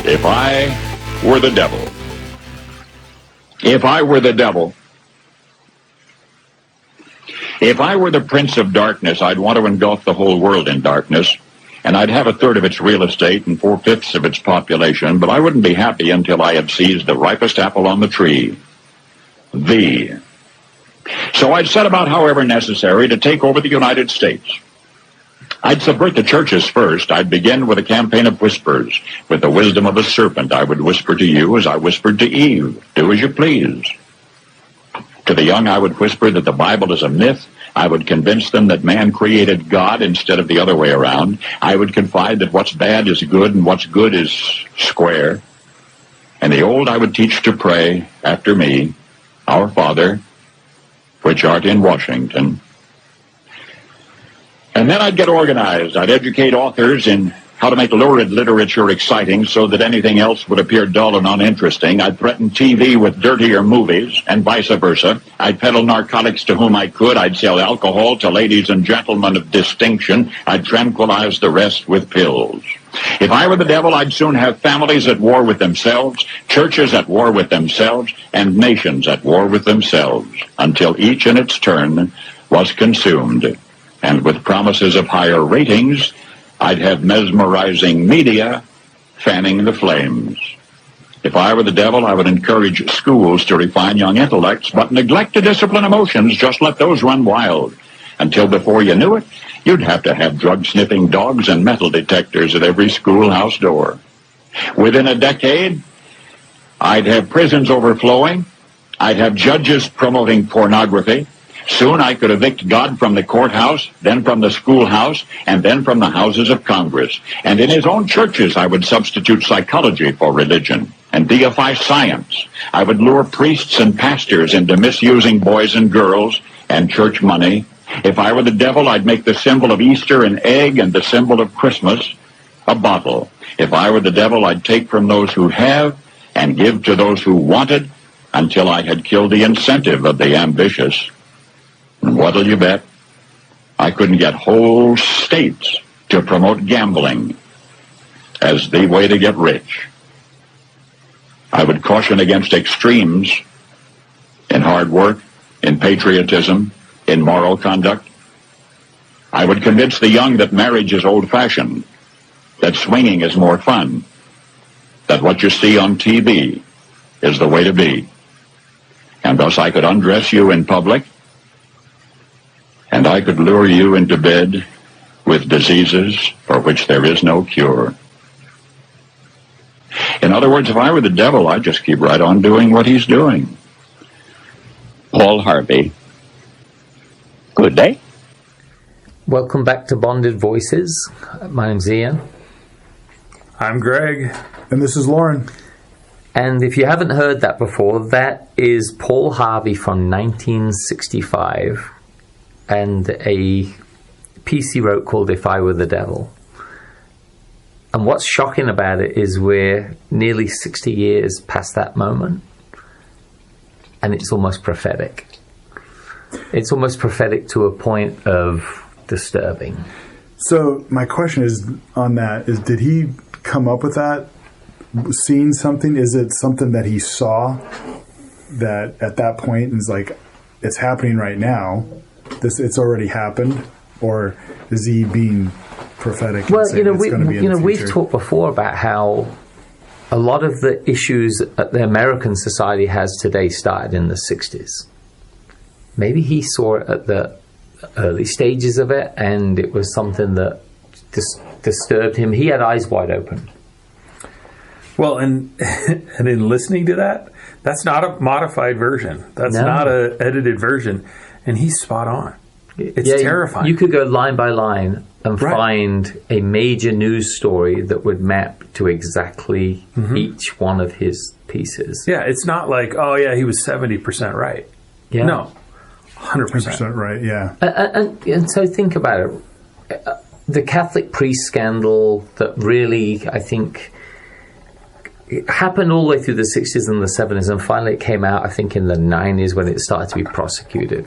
If I were the devil. If I were the devil. If I were the prince of darkness, I'd want to engulf the whole world in darkness, and I'd have a third of its real estate and 4/5 of its population, but I wouldn't be happy until I had seized the ripest apple on the tree. So I'd set about, however necessary, to take over the United States. I'd subvert the churches first. I'd begin with a campaign of whispers. With the wisdom of a serpent, I would whisper to you as I whispered to Eve, do as you please. To the young, I would whisper that the Bible is a myth. I would convince them that man created God instead of the other way around. I would confide that what's bad is good and what's good is square. And the old I would teach to pray after me, Our Father, which art in Washington. And then I'd get organized. I'd educate authors in how to make lurid literature exciting so that anything else would appear dull and uninteresting. I'd threaten TV with dirtier movies and vice versa. I'd peddle narcotics to whom I could. I'd sell alcohol to ladies and gentlemen of distinction. I'd tranquilize the rest with pills. If I were the devil, I'd soon have families at war with themselves, churches at war with themselves, and nations at war with themselves, until each in its turn was consumed. And with promises of higher ratings, I'd have mesmerizing media fanning the flames. If I were the devil, I would encourage schools to refine young intellects, but neglect to discipline emotions. Just let those run wild. Until before you knew it, you'd have to have drug-sniffing dogs and metal detectors at every schoolhouse door. Within a decade, I'd have prisons overflowing. I'd have judges promoting pornography. Soon I could evict God from the courthouse, then from the schoolhouse, and then from the houses of Congress. And in his own churches, I would substitute psychology for religion and deify science. I would lure priests and pastors into misusing boys and girls and church money. If I were the devil, I'd make the symbol of Easter an egg and the symbol of Christmas a bottle. If I were the devil, I'd take from those who have and give to those who wanted until I had killed the incentive of the ambitious. And what'll you bet? I couldn't get whole states to promote gambling as the way to get rich. I would caution against extremes in hard work, in patriotism, in moral conduct. I would convince the young that marriage is old-fashioned, that swinging is more fun, that what you see on TV is the way to be. And thus I could undress you in public, and I could lure you into bed with diseases for which there is no cure. In other words, if I were the devil, I'd just keep right on doing what he's doing. Paul Harvey. Good day. Welcome back to Bonded Voices. My name's Ian. I'm Greg. And this is Lauren. And if you haven't heard that before, that is Paul Harvey from 1965 and a piece he wrote called If I Were the Devil. And what's shocking about it is we're nearly 60 years past that moment, and it's almost prophetic. It's almost prophetic to a point of disturbing. So my question is on that is, did he come up with that, seeing something? Is it something that he saw that at that point is like, it's happening right now, it's already happened? Or is he being prophetic? Well, we've talked before about how a lot of the issues that the American society has today started in the 60s. Maybe he saw it at the early stages of it, and it was something that disturbed him. He had eyes wide open. Well, and in listening to that, that's not a modified version. That's not an edited version. And he's spot on. It's terrifying. You could go line by line and find a major news story that would map to exactly each one of his pieces. Yeah, it's not like, oh yeah, he was 70% right. Yeah. No, 100% right, yeah. And so think about it. The Catholic priest scandal that really, I think, it happened all the way through the 60s and the 70s, and finally it came out, I think, in the 90s when it started to be prosecuted.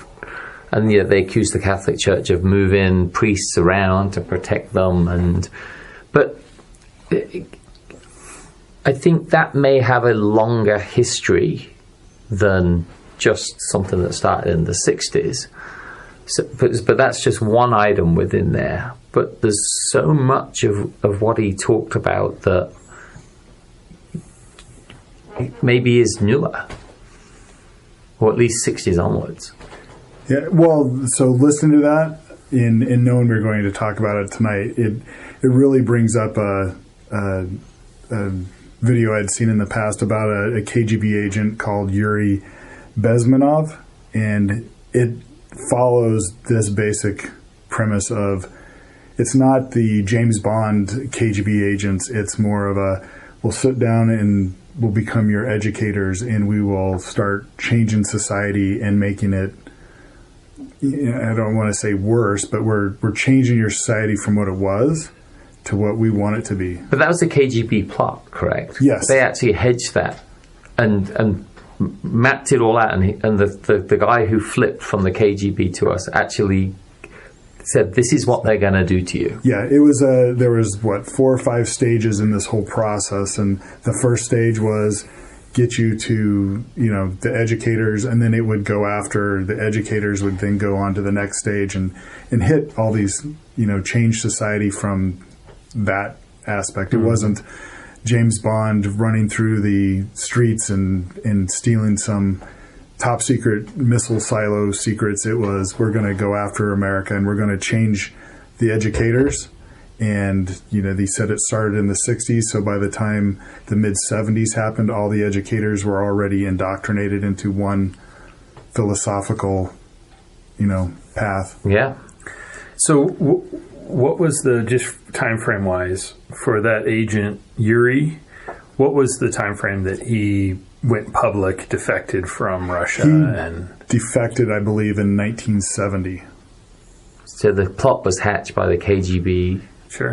And they accused the Catholic Church of moving priests around to protect them. But I think that may have a longer history than just something that started in the 60s. So, but that's just one item within there. But there's so much of what he talked about that maybe is newer, or at least 60s onwards. Yeah, well, so listening to that, in knowing we're going to talk about it tonight, it really brings up a video I'd seen in the past about a KGB agent called Yuri Bezmenov, and it follows this basic premise of it's not the James Bond KGB agents, it's more of a we'll sit down and we'll become your educators and we will start changing society and making it, I don't want to say worse, but we're changing your society from what it was to what we want it to be. But that was the KGB plot, correct? Yes. They actually hedged that and mapped it all out, and the guy who flipped from the KGB to us actually said, this is what they're going to do to you. Yeah, it was there was 4 or 5 stages in this whole process, and the first stage was get you to, the educators, and then it would go after the educators would then go on to the next stage and hit all these, change society from that aspect. It wasn't James Bond running through the streets and stealing some top secret missile silo secrets. It was, we're going to go after America and we're going to change the educators. And, they said it started in the 60s. So by the time the mid 70s happened, all the educators were already indoctrinated into one philosophical, path. Yeah. So what was the, just time frame wise, for that agent Yuri, what was the time frame that he went public, defected from Russia? And defected, I believe, in 1970. So the plot was hatched by the KGB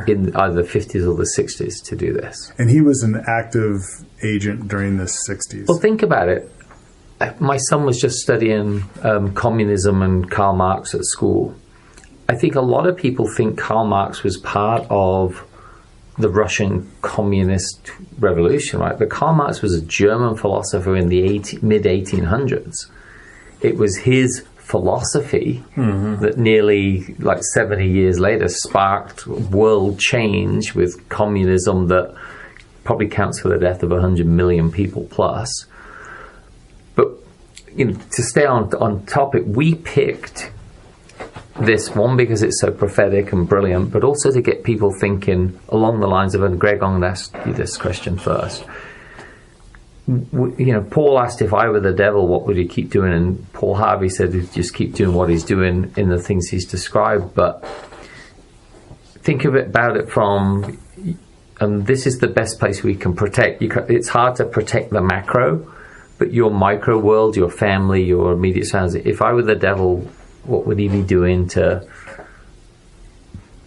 in either the 50s or the 60s to do this. And he was an active agent during the 60s. Well, think about it. My son was just studying communism and Karl Marx at school. I think a lot of people think Karl Marx was part of the Russian communist revolution, right? But Karl Marx was a German philosopher in the mid-1800s. It was his philosophy that nearly 70 years later sparked world change with communism that probably counts for the death of 100 million people plus. But to stay on topic, we picked this one because it's so prophetic and brilliant, but also to get people thinking along the lines of, and Greg, I'm going to ask you this question first. Paul asked if I were the devil, what would he keep doing? And Paul Harvey said he'd just keep doing what he's doing in the things he's described. But think of it about it from, and this is the best place we can protect. It's hard to protect the macro, but your micro world, your family, your immediate surroundings. If I were the devil, what would he be doing to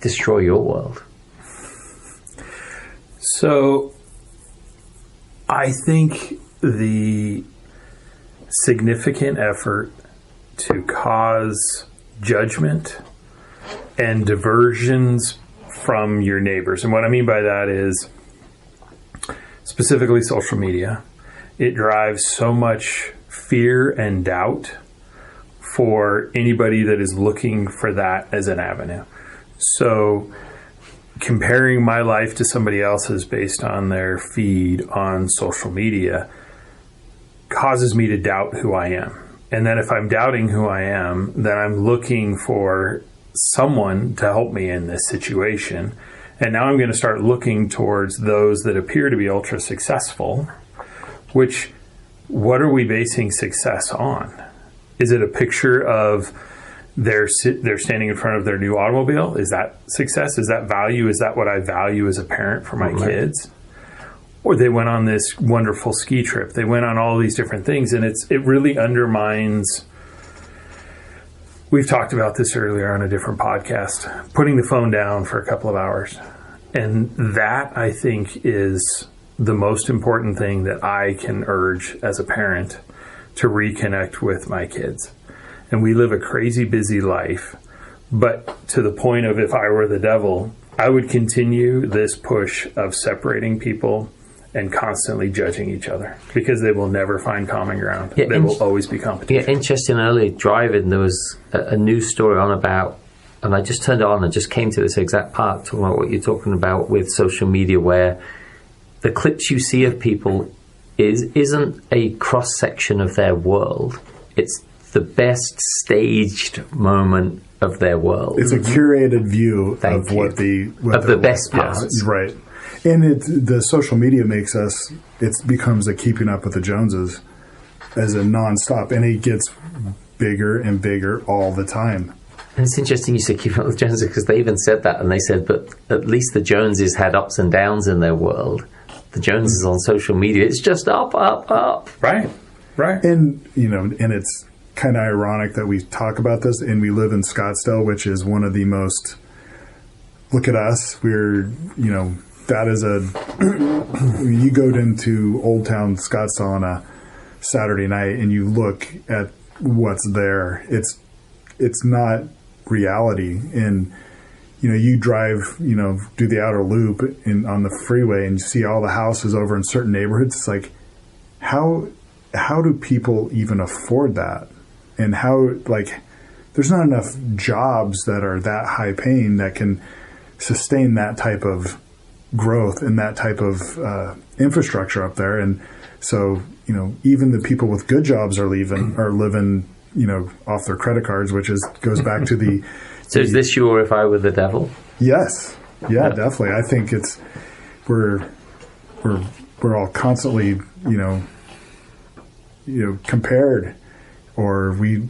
destroy your world? So I think the significant effort to cause judgment and diversions from your neighbors, and what I mean by that is specifically social media, it drives so much fear and doubt for anybody that is looking for that as an avenue. So comparing my life to somebody else's based on their feed on social media causes me to doubt who I am. And then if I'm doubting who I am, then I'm looking for someone to help me in this situation. And now I'm going to start looking towards those that appear to be ultra successful, which, what are we basing success on? Is it a picture of they're standing in front of their new automobile? Is that success? Is that value? Is that what I value as a parent for my kids? Or they went on this wonderful ski trip. They went on all these different things, and it really undermines. We've talked about this earlier on a different podcast, putting the phone down for a couple of hours. And that, I think, is the most important thing that I can urge as a parent to reconnect with my kids. And we live a crazy busy life, but to the point of, if I were the devil, I would continue this push of separating people and constantly judging each other because they will never find common ground. Yeah, They will always be competition. Yeah, interesting. Early driving, there was a news story on about, and I just turned it on and just came to this exact part, talking about what you're talking about with social media, where the clips you see of people isn't a cross section of their world. It's the best staged moment of their world. It's a curated view of what the the best parts. Right. And the social media it becomes a keeping up with the Joneses as a nonstop, and it gets bigger and bigger all the time. And it's interesting you said keeping up with the Joneses, because they even said that, and they said, but at least the Joneses had ups and downs in their world. The Joneses on social media, it's just up, up, up. Right. And, and it's kind of ironic that we talk about this, and we live in Scottsdale, which is one of the most, look at us, that is you go into Old Town Scottsdale on a Saturday night and you look at what's there. It's not reality. And, you drive, do the outer loop on the freeway and you see all the houses over in certain neighborhoods. It's like, how do people even afford that? And there's not enough jobs that are that high paying that can sustain that type of growth and that type of infrastructure up there. And so, even the people with good jobs are living, off their credit cards, which goes back to the. So is this your If I Were the Devil? Yes. Yeah, definitely. I think we're all constantly, compared, or we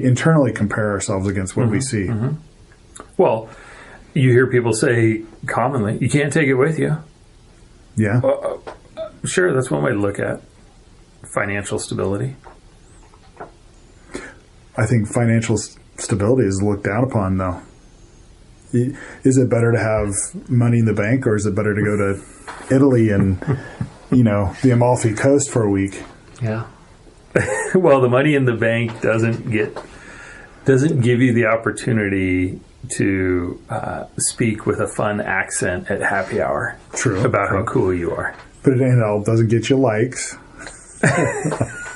internally compare ourselves against what we see. Mm-hmm. Well, you hear people say commonly, you can't take it with you. Yeah. Sure, that's one way to look at financial stability. I think financial stability is looked down upon, though. Is it better to have money in the bank, or is it better to go to Italy and, the Amalfi Coast for a week? Yeah. Well, the money in the bank doesn't give you the opportunity to speak with a fun accent at happy hour. True. About how cool you are. But it doesn't get you likes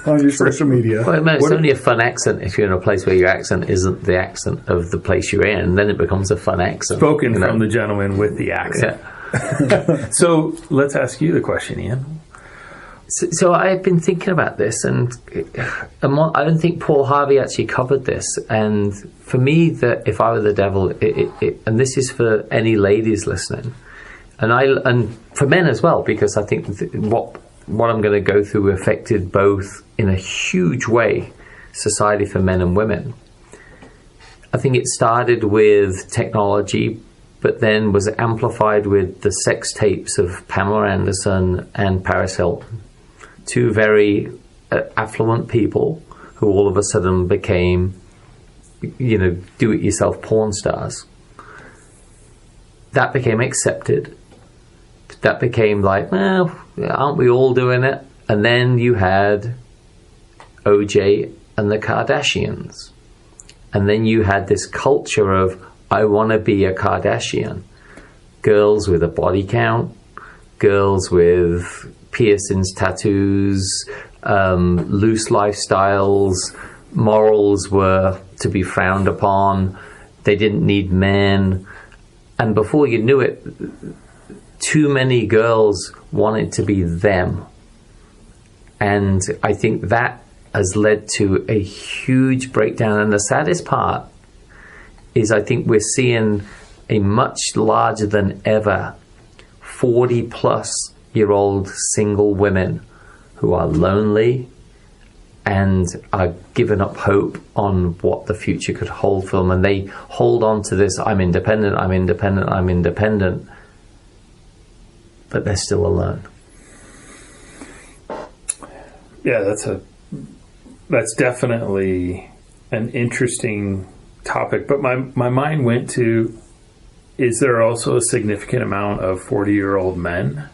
on your social media. Well, no, it's only a fun accent if you're in a place where your accent isn't the accent of the place you're in. Then it becomes a fun accent. Spoken from the gentleman with the accent. Yeah. So let's ask you the question, Ian. So I've been thinking about this, and I don't think Paul Harvey actually covered this. And for me, that If I Were the Devil, and this is for any ladies listening, and for men as well, because I think what I'm going to go through affected both in a huge way society for men and women. I think it started with technology, but then was amplified with the sex tapes of Pamela Anderson and Paris Hilton. Two very affluent people who all of a sudden became, do-it-yourself porn stars. That became accepted. That became like, well, aren't we all doing it? And then you had OJ and the Kardashians. And then you had this culture of, I want to be a Kardashian. Girls with a body count, girls with piercings, tattoos, loose lifestyles, morals were to be frowned upon. They didn't need men. And before you knew it, too many girls wanted to be them. And I think that has led to a huge breakdown. And the saddest part is I think we're seeing a much larger than ever 40-plus-year-old single women who are lonely and are giving up hope on what the future could hold for them. And they hold on to this, I'm independent, I'm independent, I'm independent. But they're still alone. Yeah, that's definitely an interesting topic. But my mind went to, is there also a significant amount of 40-year-old men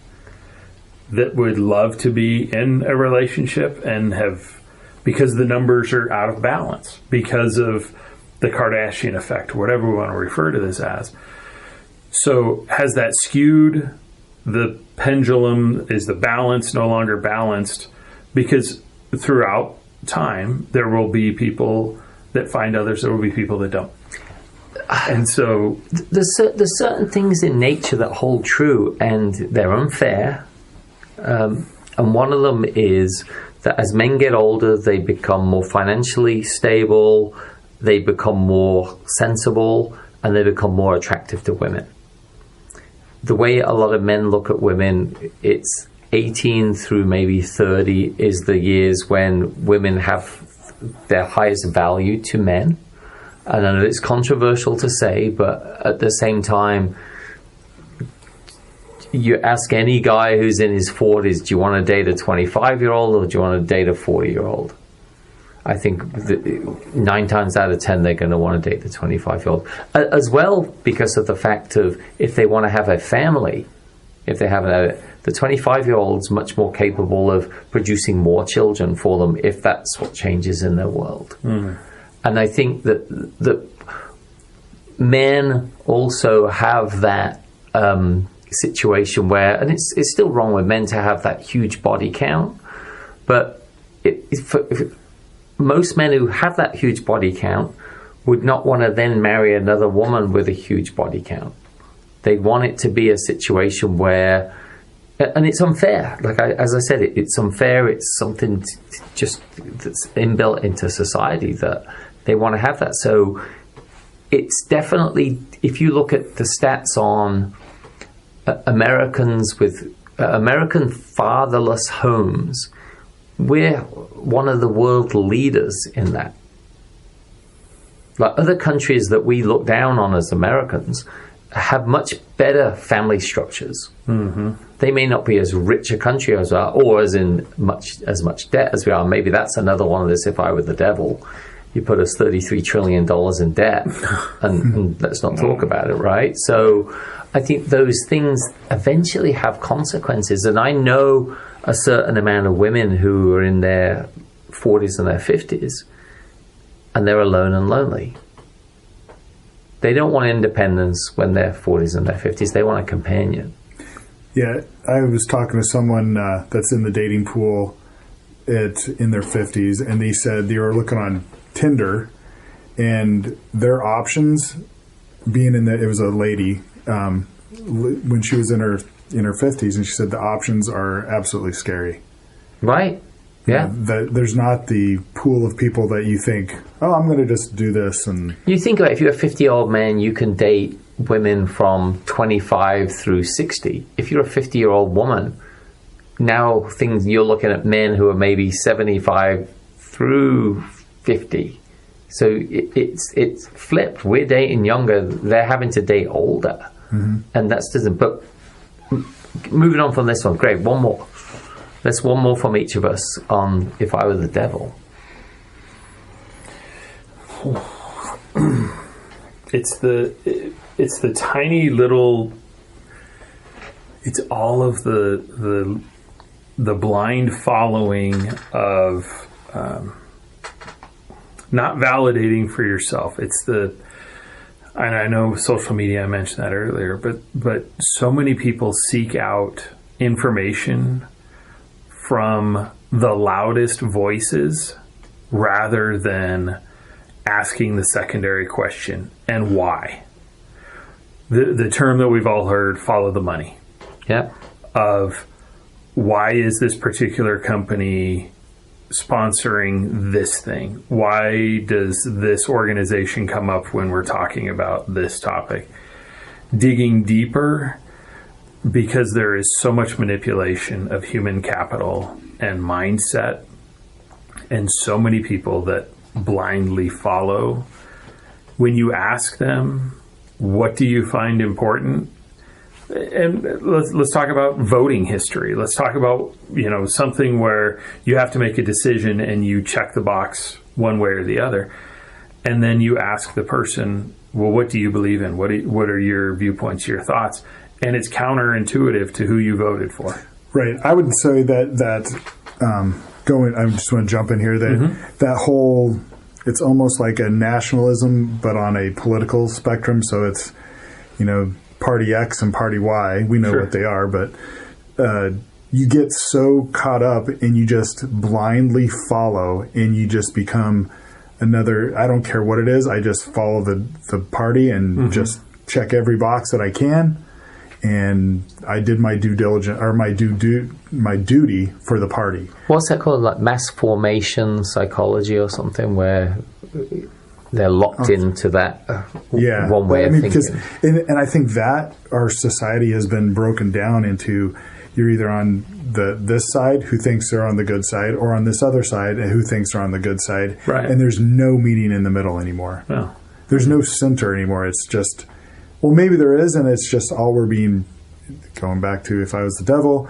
that would love to be in a relationship and have, because the numbers are out of balance, because of the Kardashian effect, whatever we want to refer to this as. So has that skewed the pendulum, is the balance no longer balanced? Because throughout time, there will be people that find others, there will be people that don't. And so there's certain things in nature that hold true, and they're unfair. And one of them is that as men get older, they become more financially stable, they become more sensible, and they become more attractive to women. The way a lot of men look at women, it's 18 through maybe 30 is the years when women have their highest value to men. And I know it's controversial to say, but at the same time, you ask any guy who's in his 40s, do you want to date a 25-year-old or do you want to date a 40-year-old? I think 9 times out of 10, they're going to want to date the 25-year-old. As well, because of the fact of if they want to have a family, if they have the 25-year-old's much more capable of producing more children for them if that's what changes in their world. Mm. And I think that men also have that situation where, and it's still wrong with men to have that huge body count, but most men who have that huge body count would not want to then marry another woman with a huge body count. They want it to be a situation where, and it's unfair. Like as I said, it's unfair. It's something just that's inbuilt into society that they want to have that. So it's definitely, if you look at the stats on Americans with American fatherless homes, we're one of the world leaders in that. Like other countries that we look down on as Americans have much better family structures. Mm-hmm. They may not be as rich a country as we are, or as much debt as we are. Maybe that's another one of this. If I were the devil, you put us $33 trillion in debt, and let's not talk about it, right? So I think those things eventually have consequences. And I know a certain amount of women who are in their 40s and their 50s, and they're alone and lonely. They don't want independence when they're 40s and their 50s. They want a companion. Yeah, I was talking to someone that's in the dating pool in their 50s, and they said they were looking on Tinder, and their options, it was a lady, when she was in her 50s, and she said the options are absolutely scary. Right. Yeah. There's not the pool of people that you think, oh, I'm going to just do this. And you think about it, if you're a 50-year-old man, you can date women from 25 through 60. If you're a 50-year-old woman, now you're looking at men who are maybe 75 through 50. So it's flipped. We're dating younger. They're having to date older. Mm-hmm. And that's doesn't. But moving on from this one, Greg, one more. Let's one more from each of us on If I Were the Devil. It's the tiny little. It's all of the blind following of not validating for yourself. It's the. And I know social media, I mentioned that earlier, but so many people seek out information from the loudest voices rather than asking the secondary question, and why. The term that we've all heard, follow the money. Yeah. Of why is this particular company sponsoring this thing? Why does this organization come up when we're talking about this topic? Digging deeper, because there is so much manipulation of human capital and mindset, and so many people that blindly follow. When you ask them, what do you find important? And let's talk about voting history. Let's talk about, something where you have to make a decision and you check the box one way or the other. And then you ask the person, well, what do you believe in? What are your viewpoints, your thoughts? And it's counterintuitive to who you voted for. Right. I would say that I just want to jump in here, that whole, it's almost like a nationalism, but on a political spectrum. So it's, party X and party Y. We know what they are, but you get so caught up and you just blindly follow, and you just become another. I don't care what it is. I just follow the party and just check every box that I can. And I did my due diligence, or my duty for the party. What's that called? Like mass formation psychology or something, where they're locked into that one way of thinking. And I think that our society has been broken down into, you're either on this side who thinks they're on the good side, or on this other side who thinks they're on the good side. Right. And there's no meeting in the middle anymore. No. There's no center anymore. It's just, well, maybe there is, and it's just all we're being, going back to if I was the devil,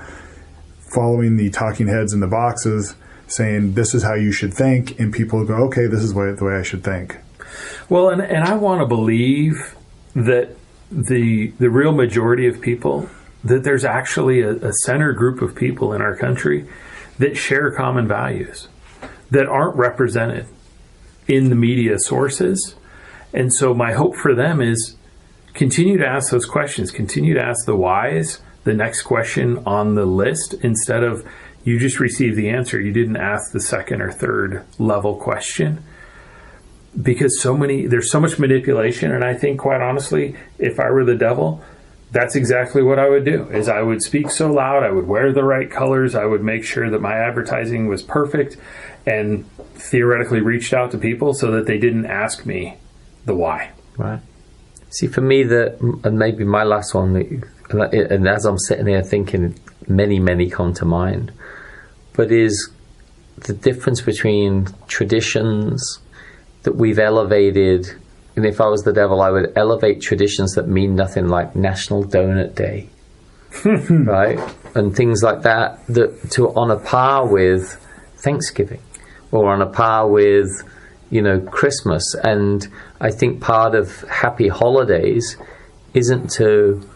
following the talking heads in the boxes, saying this is how you should think, and people go, okay, this is the way I should think. Well, and I want to believe that the real majority of people, that there's actually a center group of people in our country that share common values that aren't represented in the media sources. And so my hope for them is continue to ask those questions, continue to ask the whys, the next question on the list, instead of you just received the answer, you didn't ask the second or third level question. Because there's so much manipulation, and I think, quite honestly, if I were the devil, that's exactly what I would do, is I would speak so loud, I would wear the right colors, I would make sure that my advertising was perfect, and theoretically reached out to people so that they didn't ask me the why. Right. See, for me, and maybe my last one, and as I'm sitting here thinking, many come to mind, but is the difference between traditions that we've elevated. And if I was the devil, I would elevate traditions that mean nothing, like National Donut Day, right? And things like that to on a par with Thanksgiving, or on a par with, Christmas. And I think part of happy holidays isn't to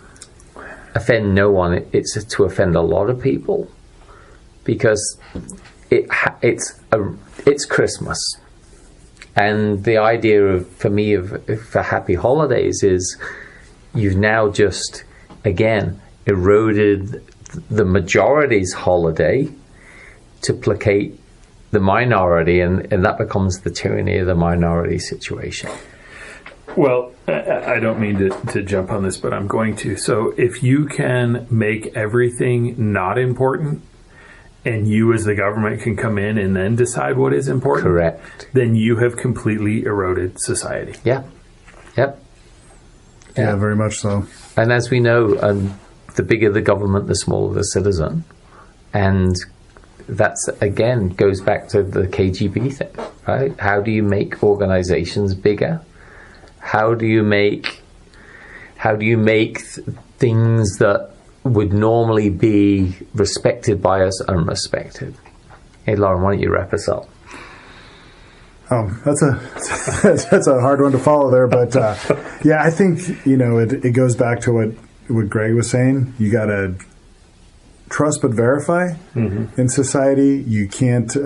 offend no one, it's to offend a lot of people, because it's Christmas. And the idea for happy holidays is you've now just, again, eroded the majority's holiday to placate the minority, and that becomes the tyranny of the minority situation. Well, I don't mean to jump on this, but I'm going to. So if you can make everything not important, and you as the government can come in and then decide what is important, correct, then you have completely eroded society. Yeah. Yep. Yeah, very much so. And as we know, the bigger the government, the smaller the citizen. And that's, again, goes back to the KGB thing, right? How do you make organizations bigger? How do you make things that would normally be respected by us unrespected? Hey, Lauren, why don't you wrap us up? Oh, that's a hard one to follow there, but yeah, I think it goes back to what Greg was saying. You got to trust but verify in society. You can't.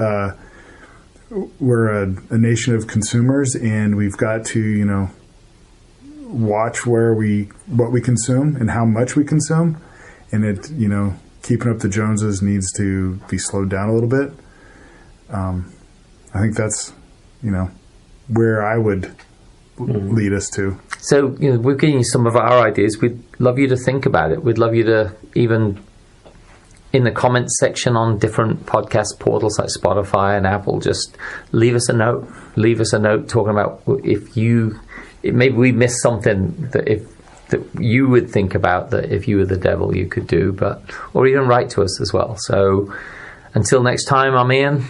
We're a nation of consumers, and we've got to watch what we consume and how much we consume. And keeping up the Joneses needs to be slowed down a little bit. I think that's, where I would lead us to. So, we're giving you some of our ideas. We'd love you to think about it. We'd love you to, even in the comments section on different podcast portals like Spotify and Apple, just leave us a note. Leave us a note talking about maybe we missed something that you would think about, that if you were the devil you could do, or even write to us as well. So until next time, I'm Ian.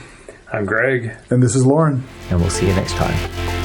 I'm Greg. And this is Lauren. And we'll see you next time.